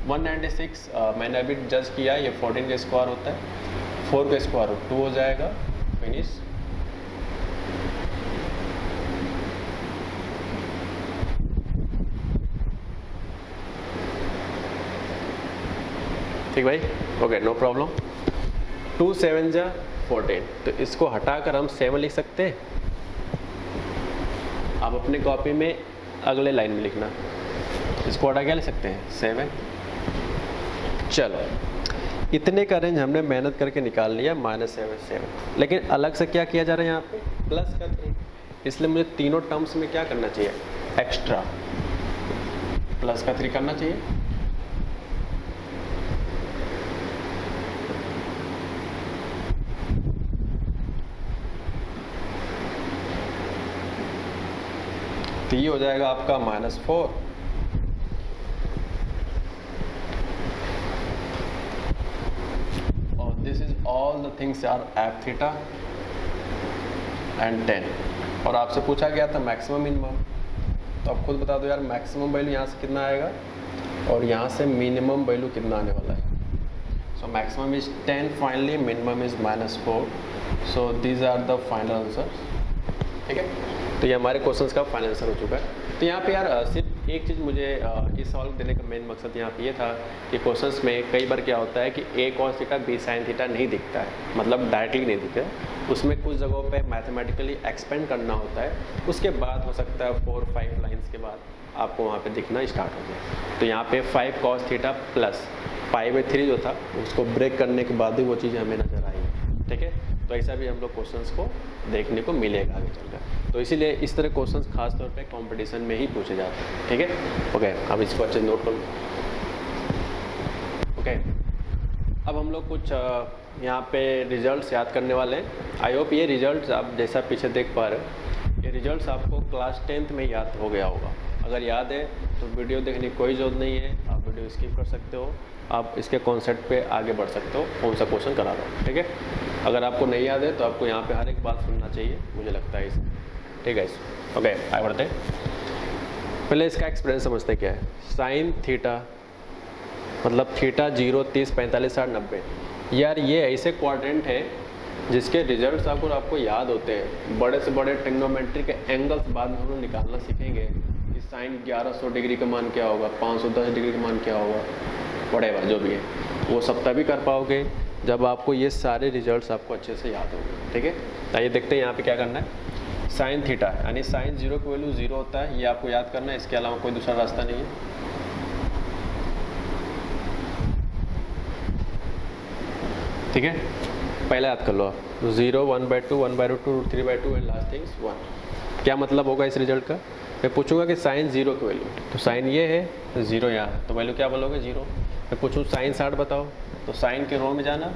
196 मैंने अभी जज किया, ये 14 का स्क्वायर होता है, 4 का स्क्वायर 2 हो जाएगा, फिनिश। ठीक भाई, ओके, नो प्रॉब्लम। 2 7 जा 14, तो इसको हटाकर हम 7 लिख सकते हैं। आप अपने कॉपी में अगले लाइन में लिखना, इसको हटा क्या लिख सकते हैं 7। चलो, इतने का रेंज हमने मेहनत करके निकाल लिया, -7 7। लेकिन अलग से क्या किया जा रहा है यहाँ पे, प्लस का 3, इसलिए मुझे तीनों टर्म्स में क्या करना चाहिए, एक्स्ट्रा प्लस का 3 करना चाहिए। तो ये हो जाएगा आपका -4 और this is all the things R F theta and 10। और आपसे पूछा गया था मैक्सिमम मिनिमम, तो आप खुद बता दो यार मैक्सिमम वैल्यू यहाँ से कितना आएगा और यहाँ से मिनिमम वैल्यू कितना आने वाला है। So maximum is 10 finally, minimum is -4, so these are the final answer, ठीक है। तो ये हमारे क्वेश्चंस का फाइनल आंसर हो चुका है। तो यहाँ पे यार सिर्फ एक चीज़ मुझे इस सॉल्व देने का मेन मकसद यहाँ पे ये था कि क्वेश्चंस में कई बार क्या होता है कि a cos theta b sin theta नहीं दिखता है, मतलब डायरेक्टली नहीं दिखता है, उसमें कुछ जगहों पे मैथमेटिकली एक्सपेंड करना होता है, उसके बाद हो सकता है 4-5 लाइन्स के बाद आपको वहाँ पे दिखना स्टार्ट हो जाए। तो यहाँ पे 5 cos थीटा प्लस π/3 जो था उसको ब्रेक करने के बाद ही वो चीज़ें हमें नज़र आई, ठीक है। तो ऐसा भी हम लोग क्वेश्चंस को देखने को मिलेगा आगे चलकर। तो इसीलिए इस तरह क्वेश्चंस खास तौर पे कंपटीशन में ही पूछे जाते हैं, ठीक है। ओके, अब इसको अच्छे नोट कर लो। ओके, अब हम लोग कुछ यहाँ पे रिजल्ट्स याद करने वाले हैं। आई होप ये रिजल्ट्स आप जैसा पीछे देख पा रहे हो, ये रिजल्ट्स आपको क्लास 10th में याद हो गया होगा। अगर याद है तो वीडियो देखने की कोई ज़रूरत नहीं है, आप वीडियो स्किप कर सकते हो, आप इसके कॉन्सेप्ट पे आगे बढ़ सकते हो, कौन सा क्वेश्चन करा रहा हो, ठीक है। अगर आपको नहीं याद है तो आपको यहाँ पे हर एक बात सुनना चाहिए, मुझे लगता है इसे, ठीक है। ओके, आगे बढ़ते हैं। पहले इसका एक्सपीरियंस समझते क्या है। साइन थीटा मतलब थीटा 0 30 45 60 90। यार ये ऐसे क्वाड्रेंट है जिसके रिजल्ट्स आपको याद होते हैं। बड़े से बड़े ट्रिग्नोमेट्री के एंगल्स बाद में हम लोग निकालना सीखेंगे कि साइन 1100 डिग्री का मान क्या होगा, 510 डिग्री का मान क्या होगा, व्हाटएवर जो भी है, वो सब तभी कर पाओगे जब आपको ये सारे रिजल्ट्स आपको अच्छे से याद होंगे, ठीक है। आइए देखते हैं यहाँ पे क्या करना है। साइन थीटा यानी साइन 0 की वैल्यू 0 होता है, ये आपको याद करना है, इसके अलावा कोई दूसरा रास्ता नहीं है। ठीक है, पहले याद कर लो आप, 0 1/2 1/√2 √3/2 एंड लास्ट थिंग 1। क्या मतलब होगा इस रिजल्ट का? मैं पूछूंगा कि साइन 0 की वैल्यू, तो साइन ये है, 0 यहाँ है, तो वैल्यू क्या बोलोगे 0। मैं पूछूँ साइन 60 बताओ, तो साइन के रो में जाना,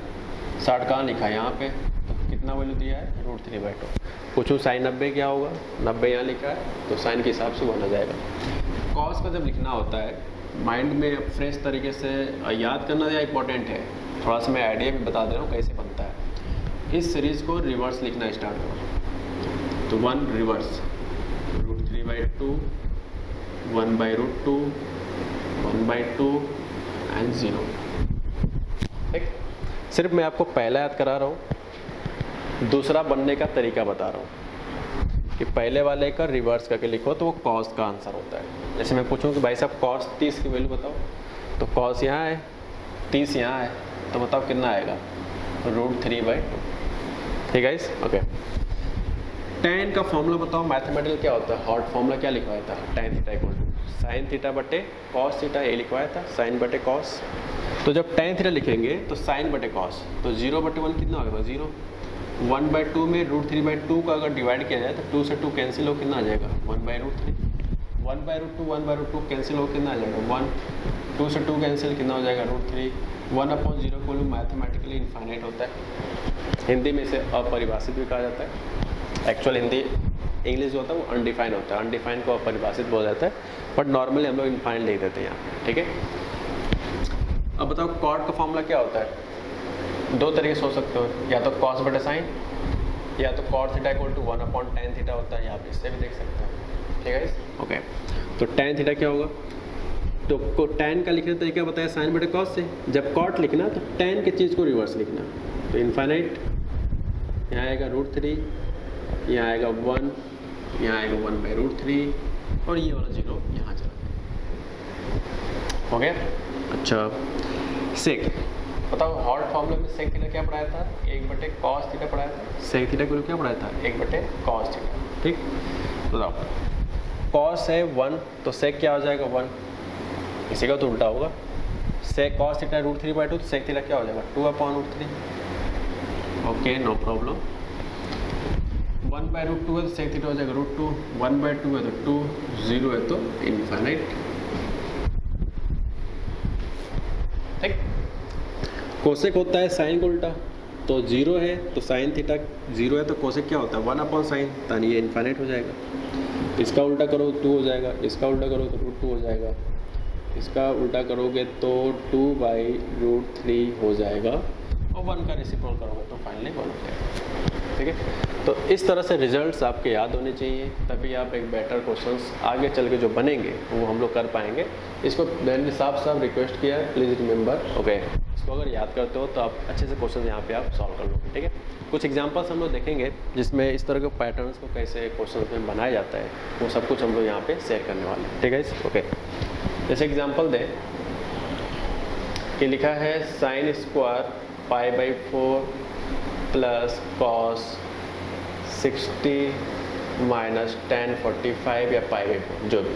60 कहाँ लिखा है यहाँ पे, तो कितना वैल्यू दिया है √3/2। पूछूँ साइन 90 क्या होगा, 90 यहाँ लिखा है, तो साइन के हिसाब से बना जाएगा। कॉस का जब लिखना होता है माइंड में फ्रेश तरीके से याद करना ज़्यादा इंपॉर्टेंट है। थोड़ा सा मैं आइडिया भी बता दे रहा हूँ कैसे बनता है। इस सीरीज़ को रिवर्स लिखना स्टार्ट करो, तो 1 रिवर्स √3/2 1/√2 1/2 एंड 0। ठीक, सिर्फ मैं आपको पहला याद करा रहा हूँ, दूसरा बनने का तरीका बता रहा हूँ कि पहले वाले का रिवर्स करके लिखो तो वो कॉस का आंसर होता है। जैसे मैं पूछूं कि भाई साहब कॉस 30 की वैल्यू बताओ, तो कॉस यहाँ है, 30 यहाँ है, तो बताओ कितना आएगा √3/2। ठीक है इस ओके। tan का फॉर्मूला बताओ, मैथमेटिकल क्या होता है, हॉट फॉर्मूला क्या लिखवाया था, tan theta equal to sine theta बटे कॉस थीटा, ये लिखवाया था साइन बटे कॉस। तो जब tan थीटा लिखेंगे तो साइन बटे कॉस, तो 0/1 कितना होगा 0। 1/2 में √3/2 का अगर डिवाइड किया जाए तो 2 से 2 कैंसिल हो, कितना आ जाएगा 1/√3। 1/√2 1/√2 कैंसिल हो, कितना आ जाएगा 1। 2 से 2 कैंसिल, कितना हो जाएगा √3। 1/0 को मैथमेटिकली इनफाइनाइट होता है, हिंदी में इसे अपरिभाषित भी कहा जाता है। एक्चुअल हिंदी इंग्लिश जो होता है वो अनडिफाइंड होता है, अनडिफाइंड को अपरिभाषित बोला जाता है, बट नॉर्मली हम लोग इनफाइनाइट लिख देते हैं यहाँ। ठीक है, अब बताओ कॉट का फॉर्मूला क्या होता है। दो तरीके सोच सकते हो, या तो कॉस बटे साइन, या तो cot theta equal to 1/tan theta होता है, यहाँ पे इससे भी देख सकते हो। ठीक है ओके, तो tan थीटा क्या होगा, तो tan का लिखने का तरीका बताया साइन बटे कॉस से। जब कॉट लिखना तो tan की चीज़ को रिवर्स लिखना, तो इनफाइनाइट यहाँ आएगा √3, यहाँ आएगा 1, यहाँ आएगा 1/√3 और ये वाला 0 यहाँ चला जाएगा। हो गया। अच्छा सेक बताओ, हॉट फॉर्मूले में सेक थीटा क्या पढ़ाया था, 1/cos थीटा पढ़ाया था। सेक थीटा को क्या पढ़ाया था, 1/cos थीटा। ठीक, बताओ cos है 1, तो सेक क्या हो जाएगा 1, इसी का तो उल्टा होगा। सेक cos थीटा √3/2, तो सेक थीटा क्या हो जाएगा 2/√3। Okay no problem. 1/√2 है तो सेक थीटा हो जाएगा √2, 1/2 है तो 2, 0 है तो इनफाइनाइट। ठीक, कोसेक होता है साइन को उल्टा, तो 0 है तो साइन थीटा 0 है तो कोसेक क्या होता है 1/sin, तानी ये इनफाइनाइट हो जाएगा। इसका उल्टा करो 2 हो जाएगा, इसका उल्टा करो तो √2 हो जाएगा, इसका उल्टा करोगे तो 2/√3 हो जाएगा, और 1 का रेसिप्रोकल करोगे तो फाइनली 1 हो जाएगा। ठीक है, तो इस तरह से रिजल्ट्स आपके याद होने चाहिए, तभी आप एक बेटर क्वेश्चंस आगे चल के जो बनेंगे वो हम लोग कर पाएंगे। इसको मैंने साफ रिक्वेस्ट किया है, प्लीज़ रिमेंबर। ओके, इसको अगर याद करते हो तो आप अच्छे से क्वेश्चन यहाँ पे आप सॉल्व कर लोगे। ठीक है, कुछ एग्जांपल्स हम लोग देखेंगे जिसमें इस तरह के पैटर्न्स को कैसे क्वेश्चन में बनाया जाता है, वो सब कुछ हम लोग यहाँ पे शेयर करने वाले हैं। ठीक है ओके, जैसे एग्जांपल दें कि लिखा है sin² π/4 plus cos 60 minus tan 45 या π/4 जो भी।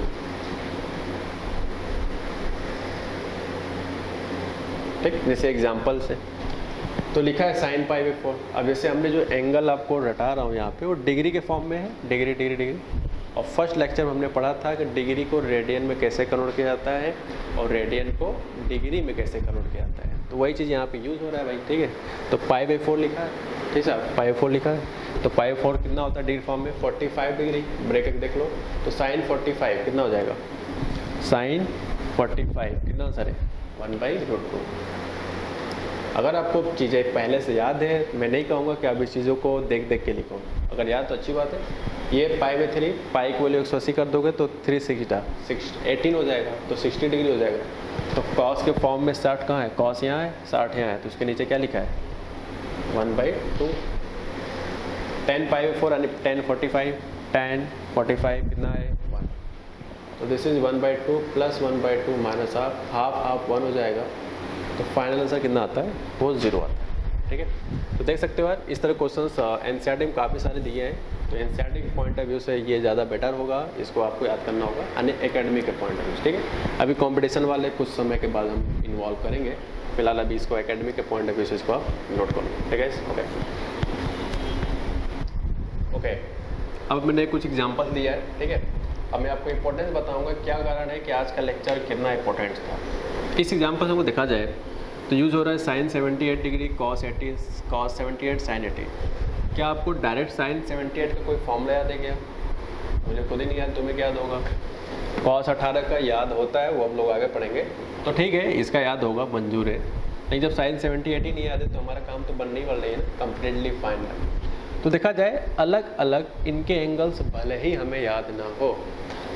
ठीक, जैसे एग्जांपल से तो लिखा है sin π/4। अब जैसे हमने जो एंगल आपको रटा रहा हूँ यहाँ पे वो डिग्री के फॉर्म में है, डिग्री डिग्री डिग्री। और फर्स्ट लेक्चर में हमने पढ़ा था कि डिग्री को रेडियन में कैसे कन्वर्ट किया जाता है और रेडियन को डिग्री में कैसे कन्वर्ट किया जाता है, तो वही चीज़ यहाँ पे यूज़ हो रहा है भाई। ठीक है, तो π/4 लिखा है, ठीक है π/4 लिखा है, तो π/4 कितना होता है डिग्री फॉर्म में 45 डिग्री, ब्रैकेट देख लो, तो sin 45 कितना हो जाएगा, sin 45 कितना आंसर है 1/√2। अगर आपको चीज़ें पहले से याद है, मैं नहीं कहूँगा कि आप इस चीज़ों को देख देख के लिखो, अगर याद तो अच्छी बात है। ये π/3, पाई की वैल्यू 180 कर दोगे तो 360 हो जाएगा, तो 60 डिग्री हो जाएगा। तो cos के फॉर्म में 60 कहाँ है, cos यहाँ है, 60 यहाँ है, तो उसके नीचे क्या लिखा है 1/2। tan π/4 यानी tan 45 कितना है 1, तो this is 1/2 plus 1/2 minus half 1 हो जाएगा, तो फाइनल आंसर कितना आता है वो 0 आता है। ठीक है, तो देख सकते हो यार इस तरह क्वेश्चंस एनसीईआरटी में काफ़ी सारे दिए हैं, तो एनसीईआरटी के पॉइंट ऑफ व्यू से ये ज़्यादा बेटर होगा, इसको आपको याद करना होगा यानी एकेडमी के पॉइंट ऑफ व्यू। ठीक है, अभी कंपटीशन वाले कुछ समय के बाद हम इन्वॉल्व करेंगे, फिलहाल अभी इसको एकेडमिक के पॉइंट ऑफ व्यू से इसको आप नोट कर लो, ठीक है। ओके, अब मैंने कुछ एग्जांपल दिया है, ठीक है। अब मैं आपको इंपॉर्टेंस बताऊंगा क्या कारण है कि आज का लेक्चर कितना इंपॉर्टेंट था। इस एग्जांपल से हमको देखा जाए तो यूज़ हो रहा है साइन 78 डिग्री कॉस 78 साइन 80। क्या आपको डायरेक्ट साइन 78 का कोई फॉर्मूला याद है क्या? मुझे खुद ही नहीं याद, तुम्हें क्या याद होगा? कॉस 18 का याद होता है, वो हम लोग आगे पढ़ेंगे, तो ठीक है, इसका याद होगा, मंजूर है। लेकिन जब साइन 78 ही नहीं याद है तो हमारा काम तो बनने ही वाला है ना, कम्प्लीटली फाइन है। तो देखा जाए अलग अलग इनके एंगल्स भले ही हमें याद ना हो,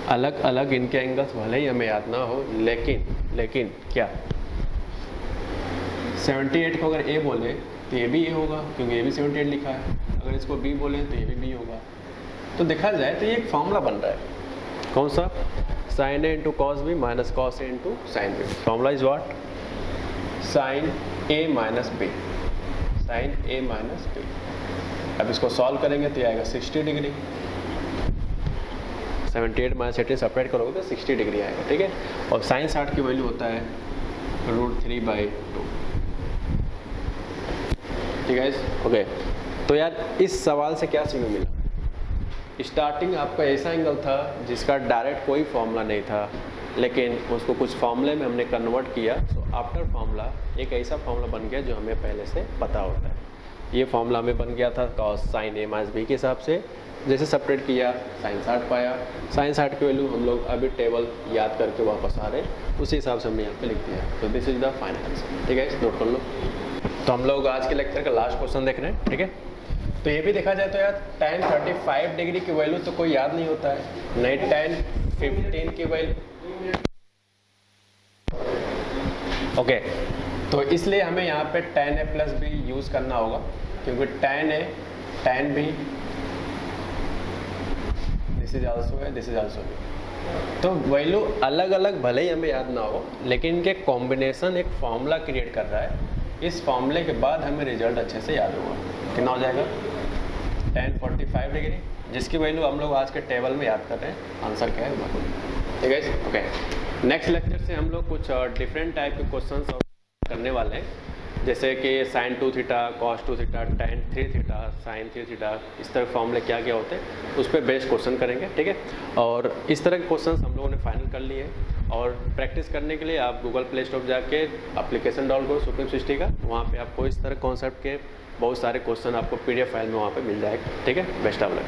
अलग अलग इनके एंगल्स भले ही हमें याद ना हो, लेकिन क्या 78 को अगर ए बोले तो ये भी ए होगा, क्योंकि ये भी 78 लिखा है। अगर इसको बी बोले तो ये भी बी होगा। तो देखा जाए तो ये एक फॉर्मूला बन रहा है, कौन सा? Sine A into cos B minus cos A into sine B. Formula is what? Sine A minus B, sine A minus B. अब इसको सॉल्व करेंगे तो ये आएगा 60 डिग्री। 78 माइनस 80 सेपरेट करोगे तो 60 डिग्री आएगा, ठीक है। और साइन 60 की वैल्यू होता है √3/2, ठीक है। ओके, तो यार इस सवाल से क्या सीखने मिला? स्टार्टिंग आपका ऐसा एंगल था जिसका डायरेक्ट कोई फॉर्मूला नहीं था, लेकिन उसको कुछ फॉर्मूले में हमने कन्वर्ट किया। तो आफ्टर फॉर्मूला एक ऐसा फॉर्मूला बन गया जो हमें पहले से पता होता है। ये फॉर्मूला हमें बन गया था cos sine A minus B के हिसाब से। जैसे सेपरेट किया साइन 60 पाया, साइन 60 की वैल्यू हम लोग अभी टेबल याद करके वापस आ रहे, उसी हिसाब से हमने यहाँ पे लिख दिया। तो this is the final answer, ठीक है, नोट कर लो। तो हम लोग आज के लेक्चर का लास्ट क्वेश्चन देख रहे हैं, ठीक है। तो ये भी देखा जाए तो यार tan 35 डिग्री की वैल्यू तो कोई याद नहीं होता है, नहीं tan 15 की वैल्यू। ओके, तो इसलिए हमें यहाँ पे tan a plus B use करना होगा, क्योंकि tan a tan b this is also है, दिस इज आल्सो बी। तो वैल्यू अलग अलग भले ही हमें याद ना हो, लेकिन इनके कॉम्बिनेशन एक फॉर्मूला क्रिएट कर रहा है। इस फॉर्मूले के बाद हमें रिजल्ट अच्छे से याद होगा। कितना हो जाएगा? tan 45 डिग्री, जिसकी वैल्यू हम लोग आज के टेबल में याद कर रहे हैं। आंसर क्या है? ठीक है, ओके। नेक्स्ट लेक्चर से हम लोग कुछ डिफरेंट टाइप के क्वेश्चंस करने वाले हैं, जैसे कि sin 2 theta, cos 2 theta, tan 3 theta, sin 3 theta, इस तरह के फॉर्मूले क्या क्या होते हैं उस पर बेस्ड क्वेश्चन करेंगे, ठीक है। और इस तरह के क्वेश्चंस हम लोगों ने फाइनल कर लिए हैं। और प्रैक्टिस करने के लिए आप गूगल प्ले स्टोर जाके एप्लीकेशन डाउनलोड करो सुप्रीम 60 का, वहाँ पे आपको इस तरह कॉन्सेप्ट के बहुत सारे क्वेश्चन आपको PDF फाइल में वहाँ पे मिल जाएगा, ठीक है। Best of luck.